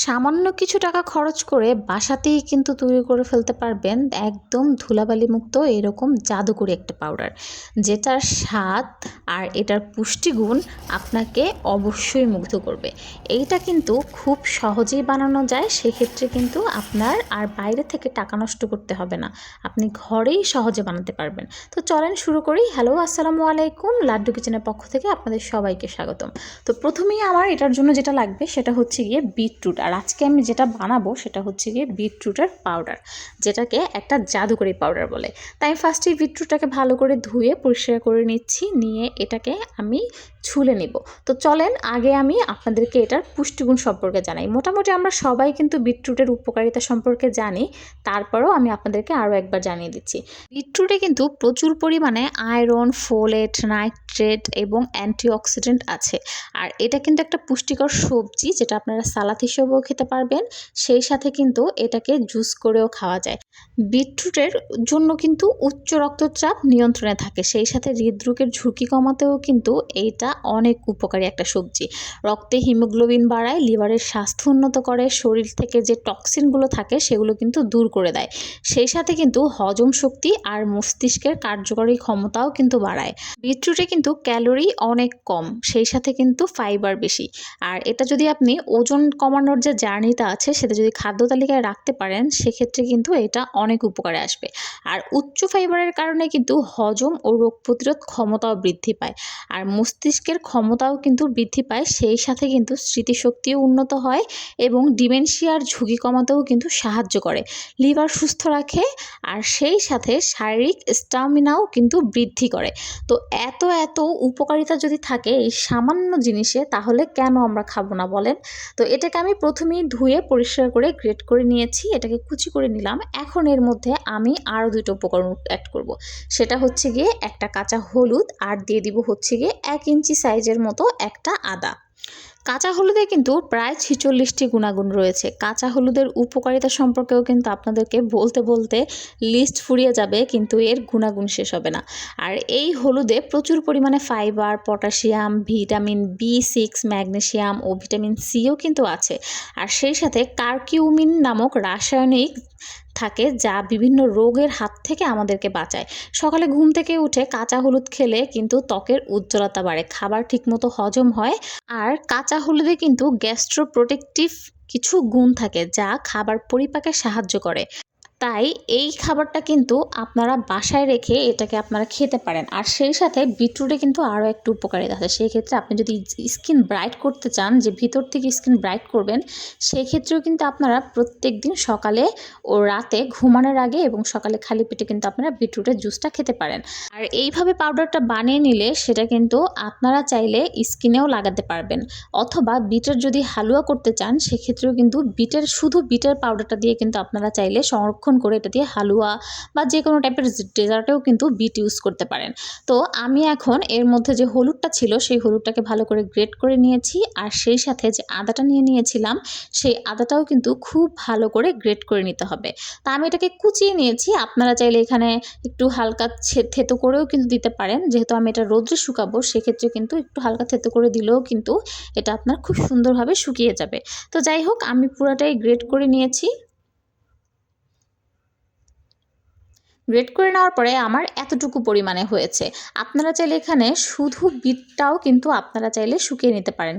সামান্য কিছু টাকা খরচ করে বাসাতেই কিন্তু তৈরি করে ফেলতে পারবেন একদম ধুলাবালি মুক্ত এরকম জাদুকরি একটা পাউডার, যেটার স্বাদ আর এটার পুষ্টিগুণ আপনাকে অবশ্যই মুগ্ধ করবে। এইটা কিন্তু খুব সহজেই বানানো যায়, সেক্ষেত্রে কিন্তু আপনার আর বাইরে থেকে টাকা নষ্ট করতে হবে না, আপনি ঘরেই সহজে বানাতে পারবেন। তো চলেন শুরু করি। হ্যালো, আসসালামু আলাইকুম, লাড্ডু কিচেনের পক্ষ থেকে আপনাদের সবাইকে স্বাগতম। তো প্রথমেই আমার এটার জন্য যেটা লাগবে সেটা হচ্ছে গিয়ে বিটরুট, আর আজকে আমি যেটা বানাবো সেটা হচ্ছে গিয়ে বিটরুটের পাউডার, যেটাকে একটা জাদুকরি পাউডার বলে। তাই ফার্স্টে বিটরুটটাকে ভালো করে ধুয়ে পরিষ্কার করে নিচ্ছি, নিয়ে এটাকে আমি ছুলে নিব। তো চলেন আগে আমি আপনাদেরকে এটার পুষ্টিগুণ সম্পর্কে জানাই। মোটামুটি আমরা সবাই কিন্তু বিটরুটের উপকারিতা সম্পর্কে জানি, তারপরেও আমি আপনাদেরকে আরও একবার জানিয়ে দিচ্ছি। বিটরুটে কিন্তু প্রচুর পরিমাণে আয়রন, ফোলেট, নাইট্রেট এবং অ্যান্টিঅক্সিডেন্ট আছে। আর এটা কিন্তু একটা পুষ্টিকর সবজি, যেটা আপনারা সালাদ হিসেবেও খেতে পারবেন, সেই সাথে কিন্তু এটাকে জুস করেও খাওয়া যায়। বিটরুটের জন্য কিন্তু উচ্চ রক্তচাপ নিয়ন্ত্রণে থাকে, সেই সাথে হৃদরোগের ঝুঁকি কমাতেও কিন্তু এইটা অনেক উপকারী একটা সবজি। রক্তে হিমোগ্লোবিন বাড়ায়, লিভারের স্বাস্থ্য উন্নত করে, শরীর থেকে যে টক্সিনগুলো থাকে সেগুলো কিন্তু দূর করে দেয়, সেই সাথে কিন্তু হজম শক্তি আর মস্তিষ্কের কার্যকরী ক্ষমতাও কিন্তু বাড়ায়। বিটরুটে কিন্তু ক্যালোরি অনেক কম, সেই সাথে কিন্তু ফাইবার বেশি। আর এটা যদি আপনি ওজন কমানোর যে জার্নিটা আছে সেটা যদি খাদ্য তালিকায় রাখতে পারেন, সেক্ষেত্রে কিন্তু এটা অনেক উপকারে আসবে। আর উচ্চ ফাইবারের কারণে কিন্তু হজম ও রোগ প্রতিরোধ ক্ষমতাও বৃদ্ধি পায়, আর মস্তিষ্কের ক্ষমতাও কিন্তু বৃদ্ধি পায়, সেই সাথে কিন্তু স্মৃতিশক্তিও উন্নত হয় এবং ডিমেনশিয়ার ঝুঁকি কমাতেও কিন্তু সাহায্য করে, লিভার সুস্থ রাখে, আর সেই সাথে শারীরিক স্টামিনাও কিন্তু বৃদ্ধি করে। তো এত উপকারিতা যদি থাকে এই সামান্য জিনিসে, তাহলে কেন আমরা খাবো না বলেন? তো এটাকে আমি প্রথমেই ধুয়ে পরিষ্কার করে গ্রেট করে নিয়েছি, এটাকে কুচি করে নিলাম। এখন এর মধ্যে আমি আরও দুটো উপকরণ অ্যাড করব। সেটা হচ্ছে গিয়ে একটা কাঁচা হলুদ, আর দিয়ে দিব হচ্ছে গিয়ে 1 ইঞ্চি সাইজের মতো একটা আদা। কাঁচা হলুদে কিন্তু প্রায় 46টি গুণাগুণ রয়েছে। কাঁচা হলুদের উপকারিতা সম্পর্কেও কিন্তু আপনাদেরকে বলতে বলতে লিস্ট ফুরিয়ে যাবে, কিন্তু এর গুণাগুণ শেষ হবে না। আর এই হলুদে প্রচুর পরিমাণে fibre, potassium, vitamin B6, magnesium ও ভিটামিন সিও কিন্তু আছে। আর সেই সাথে কারকিউমিন নামক রাসায়নিক থাকে, যা বিভিন্ন রোগের হাত থেকে আমাদেরকে বাঁচায়। সকালে ঘুম থেকে উঠে কাঁচা হলুদ খেলে কিন্তু ত্বকের উজ্জ্বলতা বাড়ে, খাবার ঠিকমতো হজম হয়। আর কাঁচা হলুদে কিন্তু গ্যাস্ট্রোপ্রোটেক্টিভ কিছু গুণ থাকে, যা খাবার পরিপাকে সাহায্য করে। তাই এই খাবারটা কিন্তু আপনারা বাসায় রেখে এটাকে আপনারা খেতে পারেন। আর সেই সাথে বিটরুটে কিন্তু আরও একটু উপকারিতা আছে। সেই ক্ষেত্রে আপনি যদি স্কিন ব্রাইট করতে চান, যে ভিতর থেকে স্কিন ব্রাইট করবেন, সেই ক্ষেত্রেও কিন্তু আপনারা প্রত্যেক দিন সকালে ও রাতে ঘুমানোর আগে এবং সকালে খালি পেটে কিন্তু আপনারা বিটরুটের জুসটা খেতে পারেন। আর এইভাবে পাউডারটা বানিয়ে নিলে সেটা কিন্তু আপনারা চাইলে স্কিনেও লাগাতে পারবেন, অথবা বিটের যদি হালুয়া করতে চান, সেক্ষেত্রেও কিন্তু শুধু বিটের পাউডারটা দিয়ে কিন্তু আপনারা চাইলে সংরক্ষণ করে এটা দিয়ে হালুয়া বা যে কোনো টাইপের ডেজার্টেও কিন্তু বিট ইউজ করতে পারেন। তো আমি এখন এর মধ্যে যে হলুদটা ছিল সেই হলুদটাকে ভালো করে গ্রেট করে নিয়েছি, আর সেই সাথে যে আদাটা নিয়ে নিয়েছিলাম সেই আদাটাও কিন্তু খুব ভালো করে গ্রেট করে নিতে হবে। তা আমি এটাকে কুচিয়ে নিয়েছি, আপনারা চাইলে এখানে একটু হালকা থেতো করেও কিন্তু দিতে পারেন। যেহেতু আমি এটা রোদ্রে শুকাবো, সেক্ষেত্রে কিন্তু একটু হালকা থেতো করে দিলেও কিন্তু এটা আপনার খুব সুন্দরভাবে শুকিয়ে যাবে। তো যাই হোক, আমি পুরোটাই গ্রেট করে নিয়েছি। গ্রেট করে নেওয়ার পরে আমার এতটুকু পরিমাণে হয়েছে। আপনারা চাইলে এখানে শুধু বিটটাও কিন্তু আপনারা চাইলে শুকিয়ে নিতে পারেন।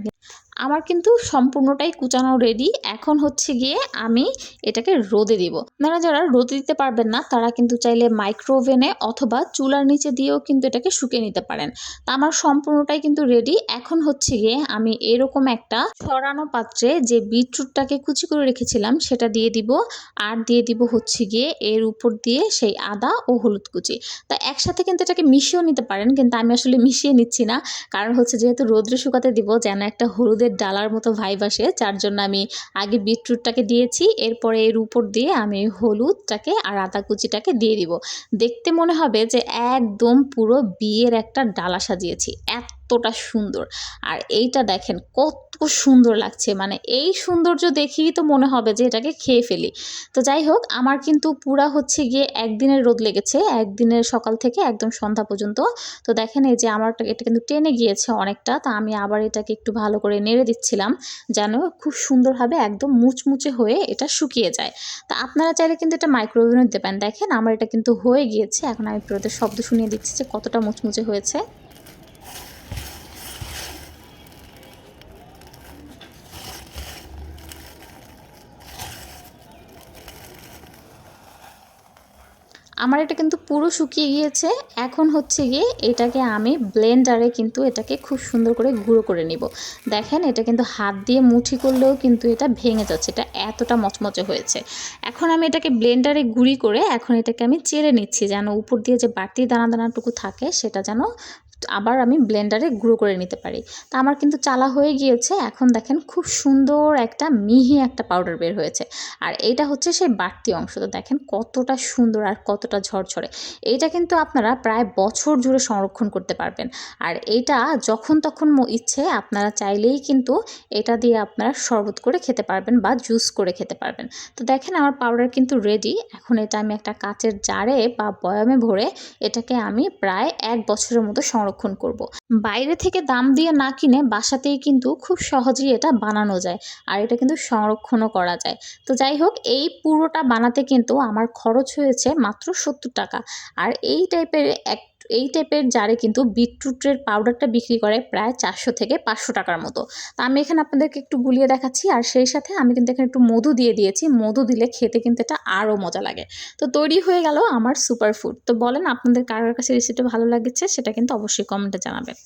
আমার কিন্তু সম্পূর্ণটাই কুচানো রেডি। এখন হচ্ছে গিয়ে আমি এটাকে রোদে দিব। আপনারা যারা রোদে দিতে পারবেন না, তারা কিন্তু চাইলে মাইক্রোওভেনে অথবা চুলার নিচে দিয়েও কিন্তু এটাকে শুকিয়ে নিতে পারেন। তা আমার সম্পূর্ণটাই কিন্তু রেডি। এখন হচ্ছে গিয়ে আমি এরকম একটা ছড়ানো পাত্রে যে বিটরুটটাকে কুচি করে রেখেছিলাম সেটা দিয়ে দিব, আর দিয়ে দিব হচ্ছে গিয়ে এর উপর দিয়ে সেই আদা ও হলুদ কুচি। তা একসাথে কিন্তু এটাকে মিশিয়েও নিতে পারেন, কিন্তু আমি আসলে মিশিয়ে নিচ্ছি না, কারণ হচ্ছে যেহেতু রোদ্রে শুকাতে দিব, যেন একটা হলুদের ডালার মতো ভাইব আসে, যার জন্য আমি আগে বিটরুটটাকে দিয়েছি, এরপরে এর উপর দিয়ে আমি হলুদটাকে আর আদা কুচিটাকে দিয়ে দিব। দেখতে মনে হবে যে একদম পুরো বিয়ের একটা ডালা সাজিয়েছি, এত কতটা সুন্দর। আর এইটা দেখেন কত সুন্দর লাগছে, মানে এই সৌন্দর্য দেখেই তো মনে হবে যে এটাকে খেয়ে ফেলি। তো যাই হোক, আমার কিন্তু পুরা হচ্ছে গিয়ে একদিনের রোদ লেগেছে, একদিনের সকাল থেকে একদম সন্ধ্যা পর্যন্ত। তো দেখেন এই যে আমার এটা কিন্তু টেনে গিয়েছে অনেকটা, তা আমি আবার এটাকে একটু ভালো করে নেড়ে দিচ্ছিলাম যেন খুব সুন্দরভাবে একদম মুচমুচে হয়ে এটা শুকিয়ে যায়। তা আপনারা চাইলে কিন্তু এটা মাইক্রোওভেনে দিতে পারেন। দেখেন আমার এটা কিন্তু হয়ে গিয়েছে, এখন আমি আপনাদের শব্দ শুনিয়ে দিচ্ছি যে কতটা মুচমুচে হয়েছে। আমার এটা কিন্তু পুরো শুকিয়ে গিয়েছে। এখন হচ্ছে গিয়ে এটাকে আমি ব্লেন্ডারে কিন্তু এটাকে খুব সুন্দর করে গুঁড়ো করে নিব। দেখেন এটা কিন্তু হাত দিয়ে মুঠি করলেও কিন্তু এটা ভেঙে যাচ্ছে, এটা এতটা মচমচে হয়েছে। এখন আমি এটাকে ব্লেন্ডারে গুঁড়ি করে এখন এটাকে আমি চেড়ে নিচ্ছি যেন উপর দিয়ে যে বাড়তি দানা দানাটুকু থাকে সেটা যেন আবার আমি ব্লেন্ডারে গুঁড়ো করে নিতে পারি। তা আমার কিন্তু চালা হয়ে গিয়েছে। এখন দেখেন খুব সুন্দর একটা মিহি একটা পাউডার বের হয়েছে। আর এইটা হচ্ছে সেই বাড়তি অংশ। তো দেখেন কতটা সুন্দর আর কতটা ঝরঝরে। এইটা কিন্তু আপনারা প্রায় বছর জুড়ে সংরক্ষণ করতে পারবেন। আর এইটা যখন তখন ইচ্ছে আপনারা চাইলেই কিন্তু এটা দিয়ে আপনারা শরবত করে খেতে পারবেন বা জুস করে খেতে পারবেন। তো দেখেন আমার পাউডার কিন্তু রেডি। এখন এটা আমি একটা কাচের জারে বা বয়ামে ভরে এটাকে আমি প্রায় ১ বছরের মতো সংরক্ষণ করব। বাইরে থেকে দাম দিয়ে না কিনে বাসাতেই কিন্তু খুব সহজেই এটা বানানো যায়। আর এটা কিন্তু সংরক্ষণও করা যায়। তো যাই হোক, এই পুরোটা বানাতে কিন্তু আমার খরচ হয়েছে মাত্র ৭০ টাকা। আর এই টাইপের জারে কিন্তু বিটরুটের পাউডারটা বিক্রি করে প্রায় ৪০০ থেকে ৫০০ টাকার মতো। তো আমি এখানে আপনাদেরকে একটু গুলিয়ে দেখাচ্ছি, আর সেই সাথে আমি কিন্তু এখানে একটু মধু দিয়ে দিয়েছি। মধু দিলে খেতে কিন্তু এটা আরও মজা লাগে। তো তৈরি হয়ে গেল আমার সুপার ফুড। তো বলেন আপনাদের কার কাছে রেসিপিটা ভালো লাগছে সেটা কিন্তু অবশ্যই কমেন্টে জানাবেন।